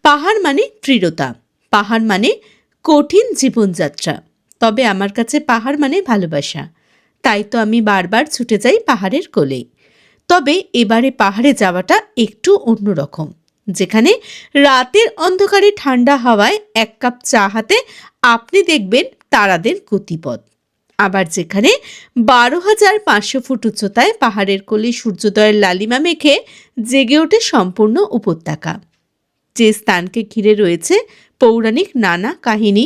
পাহাড় মানে দৃঢ়তা, পাহাড় মানে কঠিন জীবনযাত্রা। তবে আমার কাছে পাহাড় মানে ভালোবাসা। তাই তো আমি বারবার ছুটে যাই পাহাড়ের কোলে। তবে এবারে পাহাড়ে যাওয়াটা একটু অন্যরকম, যেখানে রাতের অন্ধকারে ঠান্ডা হাওয়ায় এক কাপ চা হাতে আপনি দেখবেন তারাদের গতিপথ। আবার যেখানে 12,500 ফুট উচ্চতায় পাহাড়ের কোলে সূর্যোদয়ের লালিমা মেখে জেগে ওঠে সম্পূর্ণ উপত্যকা। যে স্থানকে ঘিরে রয়েছে পৌরাণিক নানা কাহিনী,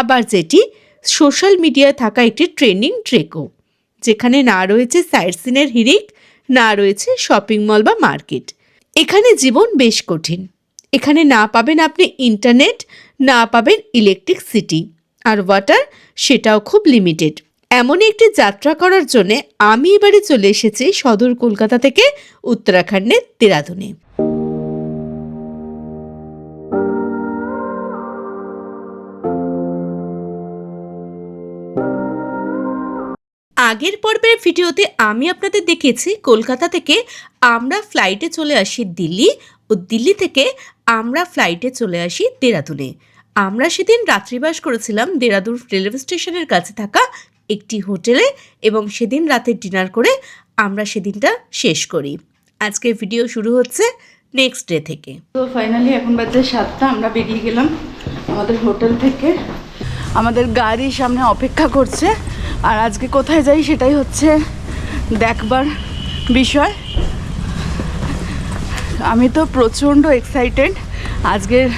আবার যেটি সোশ্যাল মিডিয়ায় থাকা একটি ট্রেন্ডিং ট্রেকও, যেখানে না রয়েছে সাইটসিনের হিড়িক, না রয়েছে শপিং মল বা মার্কেট। এখানে জীবন বেশ কঠিন। এখানে না পাবেন আপনি ইন্টারনেট, না পাবেন ইলেকট্রিসিটি, আর ওয়াটার সেটাও খুব লিমিটেড। এমনই একটি যাত্রা করার জন্যে আমি এবারে চলে এসেছি সদর কলকাতা থেকে উত্তরাখণ্ডের দেরাদুনে। আগের পর্বের ভিডিওতে আমি আপনাদের দেখিয়েছি কলকাতা থেকে আমরা ফ্লাইটে চলে আসি দিল্লি, ও দিল্লি থেকে আমরা ফ্লাইটে চলে আসি দেরাদুনে। আমরা সেদিন রাত্রিবাস করেছিলাম দেরাদুন রেলওয়ে স্টেশনের কাছে থাকা একটি হোটেলে, এবং সেদিন রাতে ডিনার করে আমরা সেদিনটা শেষ করি। আজকের ভিডিও শুরু হচ্ছে নেক্সট ডে থেকে। তো ফাইনালি এখন বাজে 7টা, আমরা বেরিয়ে গেলাম আমাদের হোটেল থেকে। আমাদের গাড়ি সামনে অপেক্ষা করছে, আর আজকে কোথায় যাই সেটাই হচ্ছে দেখবার বিষয়। আমি তো প্রচণ্ড এক্সাইটেড আজকের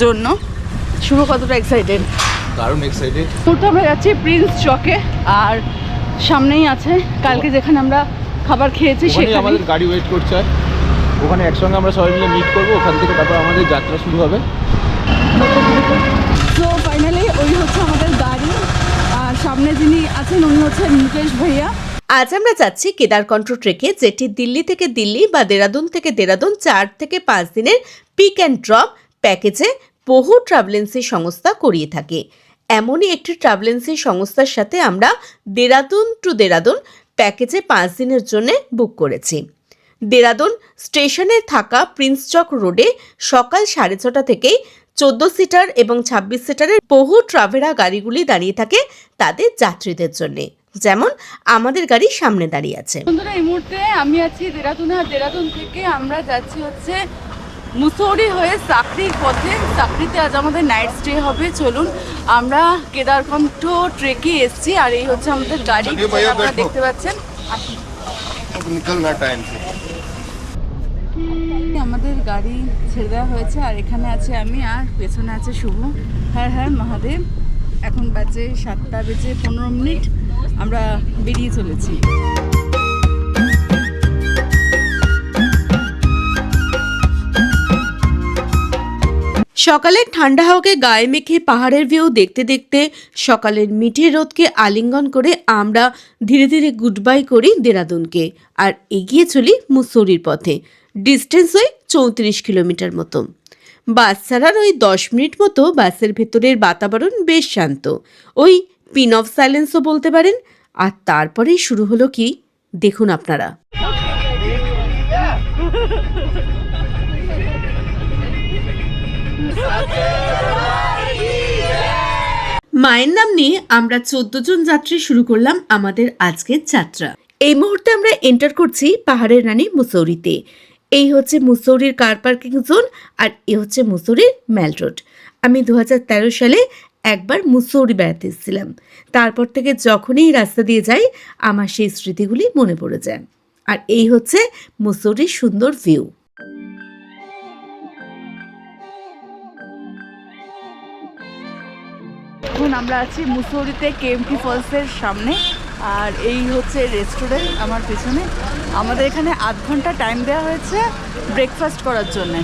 জন্য। শুভ কতটা এক্সাইটেড? দারুণ এক্সাইটেড। তো আমরা যাচ্ছি প্রিন্স চকে, আর সামনেই আছে কালকে যেখানে আমরা খাবার খেয়েছি সেখানে আমাদের গাড়ি ওয়েট করছে। ওখানে একসঙ্গে আমরা সবাই মিলে মিট করবো, ওখান থেকে তারপর আমাদের যাত্রা শুরু হবে। তো ফাইনালি ওই হচ্ছে আমাদের গাড়ি, আর সামনে যিনি আছেন উনি হচ্ছেন মুকেশ ভাইয়া। আজ আমরা যাচ্ছি কেদারকণ্ঠ ট্রেকে, যেটি দিল্লি থেকে দিল্লি বা দেরাদুন থেকে দেরাদুন 4 থেকে 5 দিনের পিক অ্যান্ড ড্রপ প্যাকেজে বহু ট্রাভেলেন্সি সংস্থা করিয়ে থাকে। এমনই একটি ট্রাভেলেন্সি সংস্থার সাথে আমরা দেরাদুন টু দেরাদুন প্যাকেজে 5 দিনের জন্য বুক করেছি। দেরাদুন স্টেশনে থাকা প্রিন্স চক রোডে সকাল 6:30 থেকেই 14 সিটার এবং 26 সিটারের বহু ট্রাভেরা গাড়িগুলি দাঁড়িয়ে থাকে তাদের যাত্রীদের জন্যে, যেমন আমাদের গাড়ি সামনে দাঁড়িয়ে আছে। বন্ধুরা, এই মুহূর্তে আমি আছি দেরাদুনে, আর দেরাদুন থেকে আমরা যাচ্ছি হচ্ছে মুসৌরি হয়ে সাকরির পথে। সাকরিতে আজ আমাদের নাইট স্টে হবে। চলুন, আমরা কেদারকণ্ঠ ট্রেকে এসেছি, আর এই হচ্ছে আমাদের গাড়ি, আপনারা দেখতে পাচ্ছেন। আমাদের গাড়ি ছেড়ে দেওয়া হয়েছে, আর এখানে আছে আমি, আর পেছনে আছে শুভ। হ্যাঁ হ্যাঁ মহাদেব। এখন বাজে 7:15, আমরা বেরিয়ে চলেছি। সকালের ঠান্ডা হাওয়াকে গায়ে মেখে পাহাড়ের ভিউ দেখতে দেখতে সকালের মিঠে রোদকে আলিঙ্গন করে আমরা ধীরে ধীরে গুড বাই করি দেরাদুনকে, আর এগিয়ে চলি মুসৌরির পথে। ডিস্টেন্স ওই 34 কিলোমিটার মতো। বাস ছাড়ার ওই 10 মিনিট মতো বাসের ভেতরের বাতাবরণ বেশ শান্ত, ওই পিন অফ সাইলেন্সও বলতে পারেন। আর তারপরেই শুরু হলো কি, দেখুন আপনারা। মায়ের নাম নিয়ে আমরা 14 জন যাত্রী শুরু করলাম আমাদের আজকের যাত্রা। এই মুহূর্তে আমরা এন্টার করছি পাহাড়ের রানী মুসৌরিতে। এই হচ্ছে মুসৌরির কার পার্কিং জোন, আর এ হচ্ছে মুসৌরির মেল রোড। আমি 2013 সালে একবার মুসৌরি বেড়াতে এসেছিলাম। তারপর থেকে যখনই রাস্তা দিয়ে যাই আমার সেই স্মৃতিগুলি মনে পড়ে যায়। আর এই হচ্ছে মুসৌরির সুন্দর ভিউ। এখন আমরা আছি মুসৌরিতে কেএমটি ফলসের সামনে, আর এই হচ্ছে রেস্টুরেন্ট আমার পেছনে। আমাদের এখানে আধ ঘন্টা টাইম দেওয়া হয়েছে ব্রেকফাস্ট করার জন্য।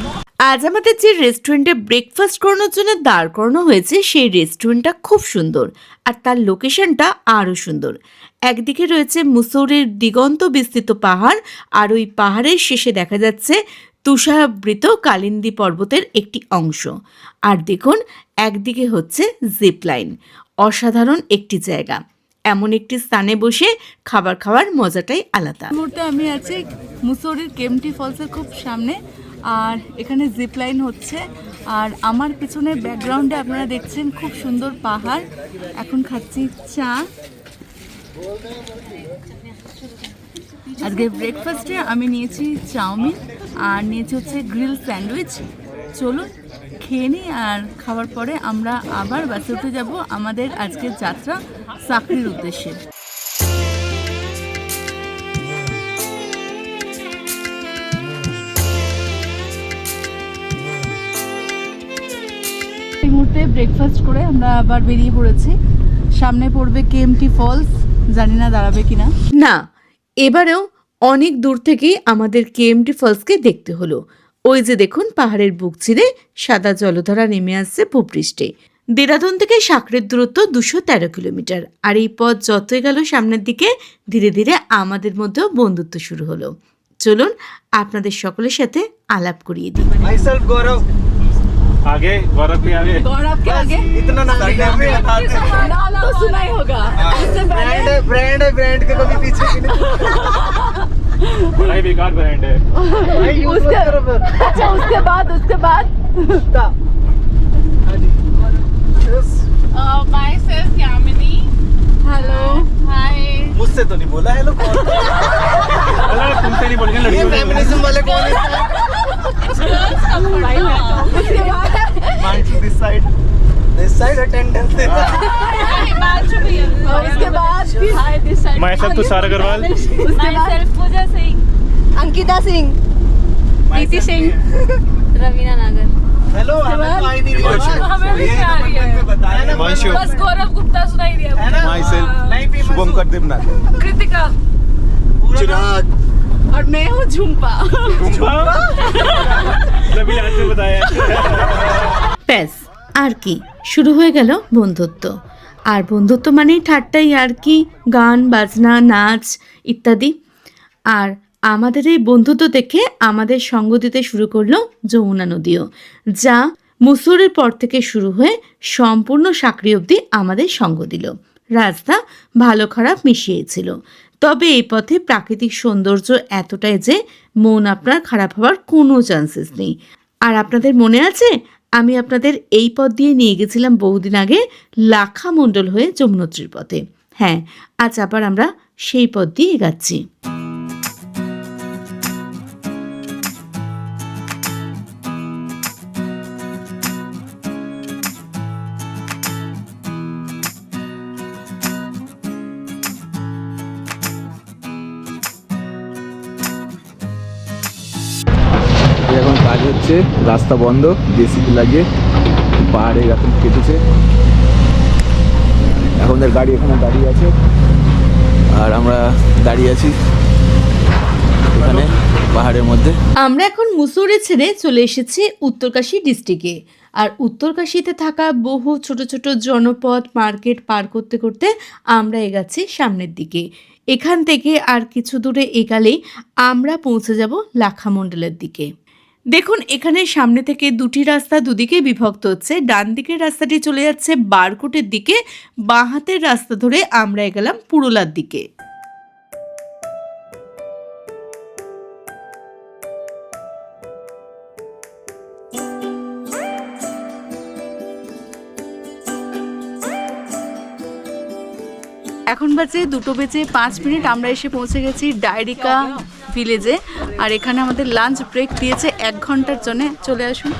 আজ আমাদের যে রেস্টুরেন্টে ব্রেকফাস্ট করানোর জন্য দাঁড় করানো হয়েছে সেই রেস্টুরেন্টটা খুব সুন্দর, আর তার লোকেশনটা আরও সুন্দর। একদিকে রয়েছে মুসৌরির দিগন্ত বিস্তৃত পাহাড়, আর ওই পাহাড়ের শেষে দেখা যাচ্ছে তুষারাবৃত কালিন্দী পর্বতের একটি অংশ। আর দেখুন, একদিকে হচ্ছে জিপ লাইন। অসাধারণ একটি জায়গা। এমন একটি স্থানে বসে খাবার খাওয়ার মজাটাই আলাদা। এই মুহূর্তে আমি আছি মুসৌরির কেএমটি ফলসের খুব সামনে, আর এখানে জিপ লাইন হচ্ছে। আর আমার পিছনে ব্যাকগ্রাউন্ডে আপনারা দেখছেন খুব সুন্দর পাহাড়। এখন খাচ্ছি চা। আজকে ব্রেকফাস্টে আমি নিয়েছি চাউমিন আর নিয়েছি হচ্ছে গ্রিল স্যান্ডউইচ। চলুন খেয়ে নিই, আর খাওয়ার পরে আমরা আবার বাসে উঠে যাব আমাদের আজকের যাত্রা সাকরির উদ্দেশ্যে। এই মুহূর্তে ব্রেকফাস্ট করে আমরা আবার বেরিয়ে পড়েছি। সামনে পড়বে কেএমটি ফলস, জানি না দাঁড়াবে কিনা। না, এবারেও অনেক দূর থেকেই আমাদের কেএমটি ফলসকে দেখতে হলো। ওই যে দেখুন পাহাড়ের বুক চিরে সাদা জলধারা নেমে আসছে ভূপৃষ্ঠে। দেরাদুন থেকে সাকরের দূরত্ব 213 কিলোমিটার। আর এই পথ যতই গেল সামনের দিকে ধীরে ধীরে আমাদের মধ্যেও বন্ধুত্ব শুরু হলো। চলুন আপনাদের সকলের সাথে আলাপ করিয়ে দিই। myself गौरव आगे गौरव के आगे गौरव के आगे इतना नाम भी बता दे नाम तो सुना ही होगा। इससे पहले ब्रांड के कभी पीछे की नहीं बड़ा ही बेकार ब्रांड है भाई यूज करो फिर अच्छा उसके बाद myself Yamini. Hello Hi. मुझसे तो नहीं बोला हेलो कौन हेलो तुमसे नहीं बोलेंगे ये फेमिनिज्म वाले कौन है उसके बाद Manchu this side attendance Himanshu bhaiya. और उसके बाद फिर Hi, this side. myself Tushar Agarwal उसके बाद Myself Pooja Singh. Ankita Singh, प्रीति सिंह. रवीना नागर. हेलो हमें तो आई नहीं रही हमें भी नहीं आ रही है. बताया ना हिमांशु। बस गौरव गुप्ता सुनाई दिया. है ना myself नहीं famous शुभंकर देवनाथ कृतिका. चिराग और मैं हूँ झुम्पा। तभी आज से बताया ব্যাস আর কি, শুরু হয়ে গেল বন্ধুত্ব। আর বন্ধুত্ব মানেই ঠাট্টাই আর কি, গান বাজনা নাচ ইত্যাদি। আর আমাদের এই বন্ধুত্ব দেখে আমাদের সঙ্গ দিতে শুরু করলো যমুনা নদীও, যা মুসুরের পর থেকে শুরু হয়ে সম্পূর্ণ সাকরি অবধি আমাদের সঙ্গ দিল। রাস্তা ভালো খারাপ মিশিয়েছিল, তবে এই পথে প্রাকৃতিক সৌন্দর্য এতটাই যে মন আপনার খারাপ হওয়ার কোনো চান্সেস নেই। আর আপনাদের মনে আছে আমি আপনাদের এই পথ দিয়ে নিয়ে গেছিলাম বহুদিন আগে লাখামণ্ডল হয়ে যমুনোত্রীর পথে। হ্যাঁ, আজ আবার আমরা সেই পথ দিয়ে এগাচ্ছি। এখন কাজ হচ্ছে, রাস্তা বন্ধ, জেসিবি লাগিয়ে পাহাড়ে এখন কেটেছে। এখন গাড়ি এখানে দাঁড়িয়ে আছে আর আমরা দাঁড়িয়ে আছি এখানে পাহাড়ের মধ্যে। আমরা এখন মুসৌরি ছেড়ে চলে এসেছি উত্তরকাশী ডিস্ট্রিক্টে। আর উত্তরকাশীতে থাকা বহু ছোট ছোট জনপদ মার্কেট পার করতে করতে আমরা এগাচ্ছি সামনের দিকে। এখান থেকে আর কিছু দূরে এগালেই আমরা পৌঁছে যাব লাখামণ্ডলের দিকে। দেখুন এখানে সামনে থেকে দুটি রাস্তা দুদিকে বিভক্ত হচ্ছে। ডান দিকের রাস্তাটি চলে যাচ্ছে বারকোটের দিকে, বাঁ হাতের রাস্তা ধরে আমরা এগেলাম পুরুলার দিকে। এখন বাজে 2:05। আমরা এসে পৌঁছে গেছি ডায়রিকা ভিলেজে। আর এখানে আমাদের লাঞ্চ ব্রেক দিয়েছে 1 ঘন্টার জন্য। চলে আসুন।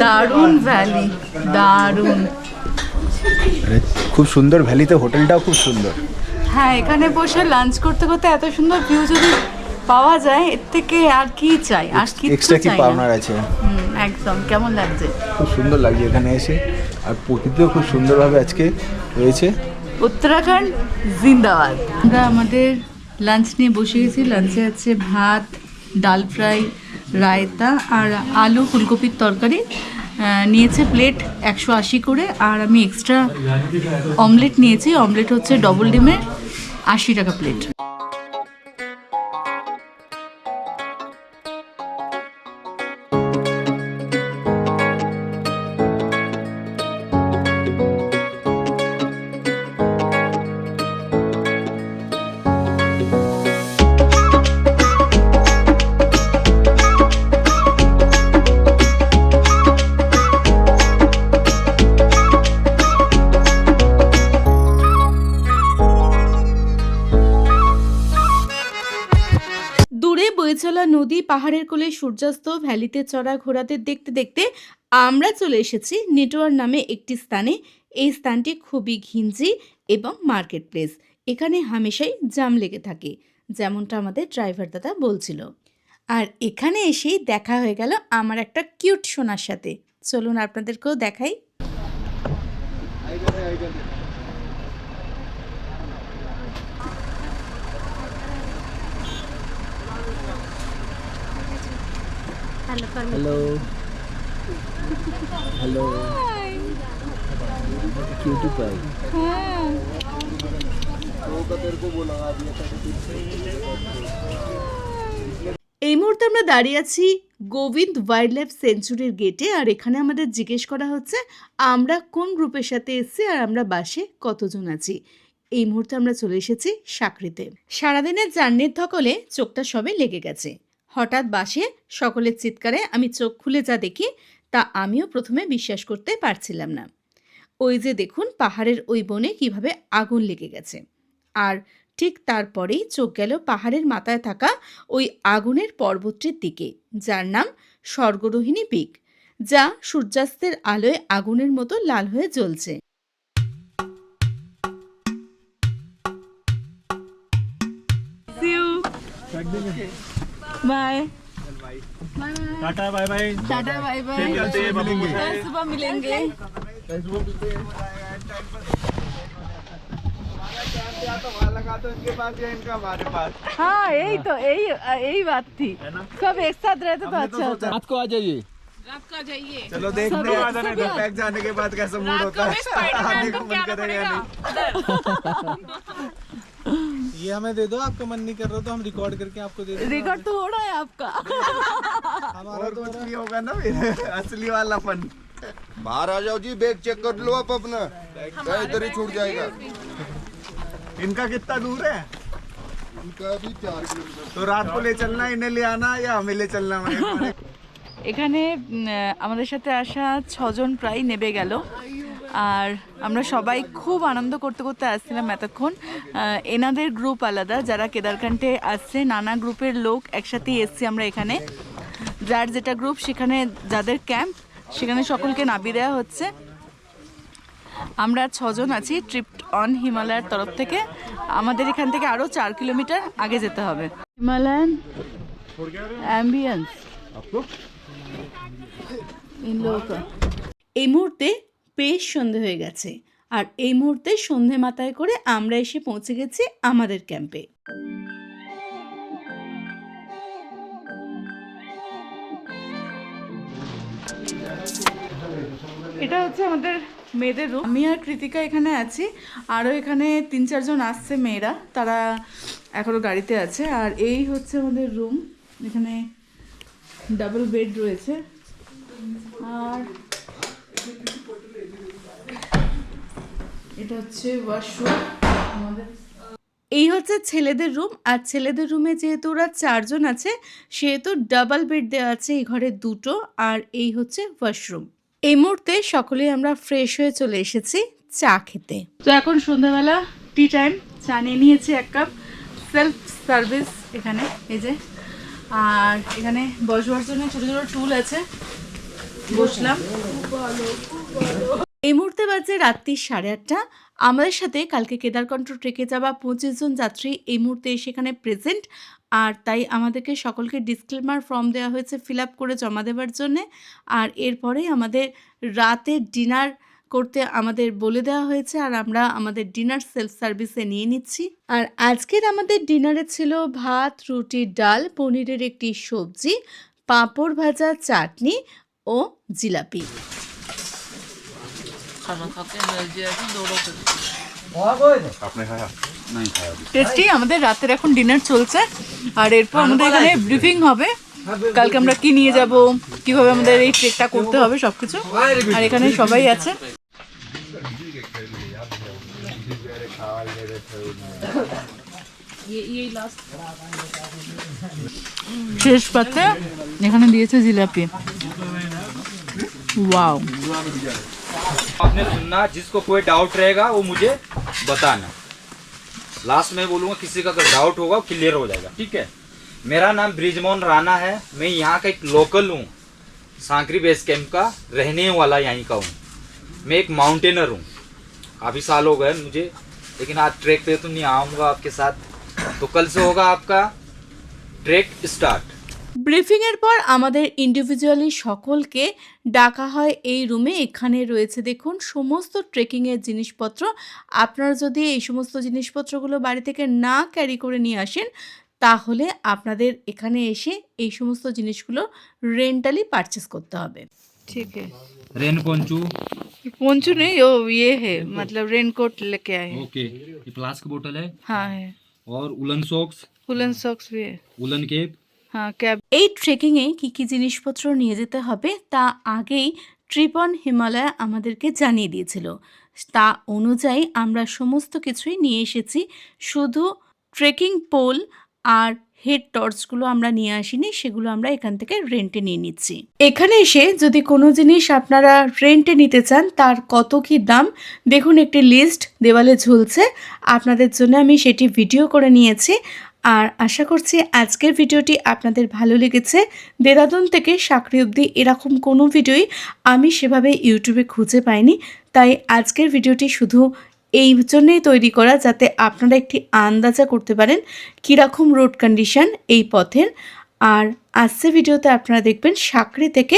দারুণ ভ্যালি, দারুণ। খুব সুন্দর ভ্যালিতে, হোটেলটাও খুব সুন্দর। হ্যাঁ, এখানে বসে লাঞ্চ করতে করতে এত সুন্দর ভিউ যদি পাওয়া যায়, এর থেকে আর কি চাই? আর কি এক্সট্রা কি চাই পাওনার না। আছে? একদম। কেমন লাগছে? খুব সুন্দর লাগছে এখানে এসে, আর প্রকৃতিও খুব সুন্দরভাবে আজকে রয়েছে। উত্তরাখণ্ড জিন্দাবাদ। আমরা আমাদের লাঞ্চ নিয়ে বসে গেছি। লাঞ্চে আছে ভাত, ডাল ফ্রাই, রায়তা আর আলু ফুলকপির তরকারি। নিয়েছে প্লেট 180 করে। আর আমি এক্সট্রা অমলেট নিয়েছি। অমলেট হচ্ছে ডবল ডিমের, 80 টাকা প্লেট। পাহাড়ের কোলে সূর্যাস্ত, ভ্যালিতে চড়া ঘোড়াদের দেখতে দেখতে আমরা চলে এসেছি নেটওয়ার্ক নামে একটি স্থানে। এই স্থানটি খুবই ঘিঞ্জি এবং মার্কেট প্লেস। এখানে হামেশাই জাম লেগে থাকে, যেমনটা আমাদের ড্রাইভার দাদা বলছিল। আর এখানে এসেই দেখা হয়ে গেল আমার একটা কিউট সোনার সাথে। চলুন আপনাদেরকেও দেখাই। हेलो हेलो क्यूटी पाई এই মুহূর্তে আমরা দাঁড়িয়ে আছি গোবিন্দ ওয়াইল্ড লাইফ সেঞ্চুরির গেটে। আর এখানে আমাদের জিজ্ঞেস করা হচ্ছে আমরা কোন গ্রুপের সাথে এসেছি আর আমরা বাসে কতজন আছি। এই মুহূর্তে আমরা চলে এসেছি সাকরিতে। সারাদিনের জার্নির ধকলে চোখটা সবে লেগে গেছে। হঠাৎ বাসে সকলের চিৎকারে আমি চোখ খুলে যা দেখি তা আমিও প্রথমে বিশ্বাস করতে পারছিলাম না। ওই যে দেখুন পাহাড়ের ওই বনে কিভাবে আগুন লেগে গেছে। আর ঠিক তারপরেই চোখ গেল পাহাড়ের মাথায় থাকা ওই আগুনের পর্বতটির দিকে, যার নাম স্বর্গরোহিণী পিক, যা সূর্যাস্তের আলোয় আগুনের মতো লাল হয়ে জ্বলছে। Bye tata bye bye tata bye bye, फिर मिलते हैं बाबू को। कल सुबह मिलेंगे। हाँ यही तो यही बात थी, सब एक साथ रहते तो अच्छा होता। रात को आ जाइए। रात को जाइए। चलो देखते हैं पैक जाने के बाद कैसा मूड होता है। आने को मन करेगा या नहीं। ये हमें दे दो, आपका मन नहीं कर रहा तो हम रिकॉर्ड करके आपको दे देंगे। रिकॉर्ड तो हो रहा है आपका। हमारा और तो कुछ भी होगा ना फिर असली वाला फन। बाहर आ जाओ जी, बैग चेक कर लो आप अपना, इधर ही छूट जाएगा। इनका कितना दूर है? इनका भी 4 किलोमीटर। तो रात को ले चलना, इन्हें ले आना या हमें ले चलना? এখানে আমাদের সাথে আসা 6 জন প্রায় নেবে গেল। আর আমরা সবাই খুব আনন্দ করতে করতে আসছিলাম এতক্ষণ। এনাদের গ্রুপ আলাদা, যারা কেদারকান্ডে আসছে নানা গ্রুপের লোক একসাথেই এসছি আমরা এখানে। যার যেটা গ্রুপ সেখানে যাদের ক্যাম্প সেখানে সকলকে নামিয়ে দেওয়া হচ্ছে। আমরা 6 জন আছি ট্রিপ অন হিমালয়ের তরফ থেকে। আমাদের এখান থেকে আরও 4 কিলোমিটার আগে যেতে হবে। হিমালয়ান অ্যাম্বিয়েন্স ইন লোকা। এই মুহূর্তে বেশ সন্ধে হয়ে গেছে। আর এই মুহূর্তে সন্ধে মাথায় করে আমরা এসে পৌঁছে গেছি আমাদের ক্যাম্পে। এটা হচ্ছে আমাদের মেয়েদের রুম। আমি আর কৃতিকা এখানে আছি, আরও এখানে 3-4 জন আসছে মেয়েরা, তারা এখনও গাড়িতে আছে। আর এই হচ্ছে আমাদের রুম, এখানে ডাবল বেড রয়েছে। আর এটা হচ্ছে ওয়াশরুম আমাদের। এই হচ্ছে ছেলেদের রুম। আর ছেলেদের রুমে যেহেতু ওরা 4 জন আছে সেহেতু ডাবল বেড দেওয়া আছে, এই ঘরে 2টো। আর এই হচ্ছে ওয়াশরুম। এই মুহূর্তে সকলেই আমরা ফ্রেশ হয়ে চলে এসেছি চা খেতে। তো এখন সন্ধ্যাবেলা টি টাইম। চা নিয়ে নিয়েছি 1 কাপ, সেলফ সার্ভিস এখানে এই যে। আর এখানে বসবার জন্য ছোটো ছোটো টুল আছে, বসলাম। এই মুহূর্তে বাজে রাত্রি 8:30। আমাদের সাথে কালকে কেদারকণ্ঠ ট্রেকে যাওয়া 25 জন যাত্রী এই মুহূর্তে সেখানে প্রেজেন্ট। আর তাই আমাদেরকে সকলকে ডিসক্লেমার ফর্ম দেওয়া হয়েছে ফিল আপ করে জমা দেওয়ার জন্যে। আর এরপরেই আমাদের রাতের ডিনার করতে আমাদের বলে দেওয়া হয়েছে। আর আমরা আমাদের ডিনার সেলফ সার্ভিসে নিয়ে নিচ্ছি। আর আজকের আমাদের ডিনারে ছিল ভাত, রুটি, ডাল, পনিরের একটি সবজি, পাঁপড় ভাজা, চাটনি ও জিলাপি। টেস্টি আমাদের রাতের এখন ডিনার চলছে। আর এরপর আমাদের এখানে ব্রিফিং হবে, কালকে আমরা কি নিয়ে যাব, কিভাবে আমাদের এই ট্রেকটা করতে হবে সবকিছু। আর এখানে সবাই আছে। শেষ পাতে এখানে দিয়েছে জিলাপি। ওয়াও। आपने सुनना, जिसको कोई डाउट रहेगा वो मुझे बताना। लास्ट में बोलूँगा, किसी का अगर डाउट होगा क्लियर हो जाएगा, ठीक है। मेरा नाम ब्रिजमोहन राणा है। मैं यहाँ का एक लोकल हूँ, सांकरी बेस कैंप का रहने वाला यहीं का हूँ। मैं एक माउंटेनर हूँ, काफ़ी साल हो गए मुझे, लेकिन आज ट्रैक पे तो नहीं आऊँगा आपके साथ। तो कल से होगा आपका ट्रैक स्टार्ट। ব্রিফিংয়ের পর আমাদের ইন্ডিভিজুয়ালি সকলকে ডাকা হয় এই রুমে। এখানে রয়েছে দেখুন সমস্ত ট্রেকিংয়ের জিনিসপত্র। আপনারা যদি এই সমস্ত জিনিসপত্রগুলো বাড়ি থেকে না ক্যারি করে নিয়ে আসেন, তাহলে আপনাদের এখানে এসে এই সমস্ত জিনিসগুলো রেন্টালি পারচেস করতে হবে। ठीक है। रेन पोंचू, पोंचू नहीं, ये है मतलब रेनकोट लेके आए हैं। ओके, ये प्लास्टिक बोतल है हाँ है। और उलन सॉक्स, वुलन सॉक्स भी है। उलन केप। हाँ कैब। এই ট্রেকিংয়ে কী কী জিনিসপত্র নিয়ে যেতে হবে তা আগেই ট্রিপন হিমালয় আমাদেরকে জানিয়ে দিয়েছিল। তা অনুযায়ী আমরা সমস্ত কিছুই নিয়ে এসেছি, শুধু ট্রেকিং পোল আর হেড টর্চগুলো আমরা নিয়ে আসিনি, সেগুলো আমরা এখান থেকে রেন্টে নিয়ে নিচ্ছি। এখানে এসে যদি কোনো জিনিস আপনারা রেন্টে নিতে চান তার কত কী দাম, দেখুন একটি লিস্ট দেওয়ালে ঝুলছে, আপনাদের জন্য আমি সেটি ভিডিও করে নিয়েছি। আর আশা করছি আজকের ভিডিওটি আপনাদের ভালো লেগেছে। দেরাদুন থেকে সাকরি অবধি এরকম কোনো ভিডিওই আমি সেভাবে ইউটিউবে খুঁজে পাইনি, তাই আজকের ভিডিওটি শুধু এই জন্যই তৈরি করা যাতে আপনারা একটি আন্দাজা করতে পারেন কীরকম রোড কন্ডিশন এই পথের। আর আজকের ভিডিওতে আপনারা দেখবেন সাকরি থেকে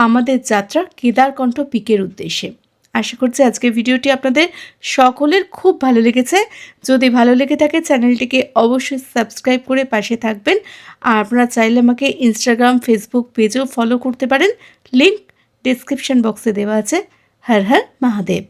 আমাদের যাত্রা কেদারকণ্ঠ পিকের উদ্দেশ্যে। আশা করছি আজকের ভিডিওটি আপনাদের সকলের খুব ভালো লেগেছে। যদি ভালো লেগে থাকে চ্যানেলটিকে অবশ্যই সাবস্ক্রাইব করে পাশে থাকবেন। আর আপনারা চাইলে আমাকে ইনস্টাগ্রাম, ফেসবুক পেজেও ফলো করতে পারেন, লিংক ডেসক্রিপশন বক্সে দেওয়া আছে। হর হর মহাদেব।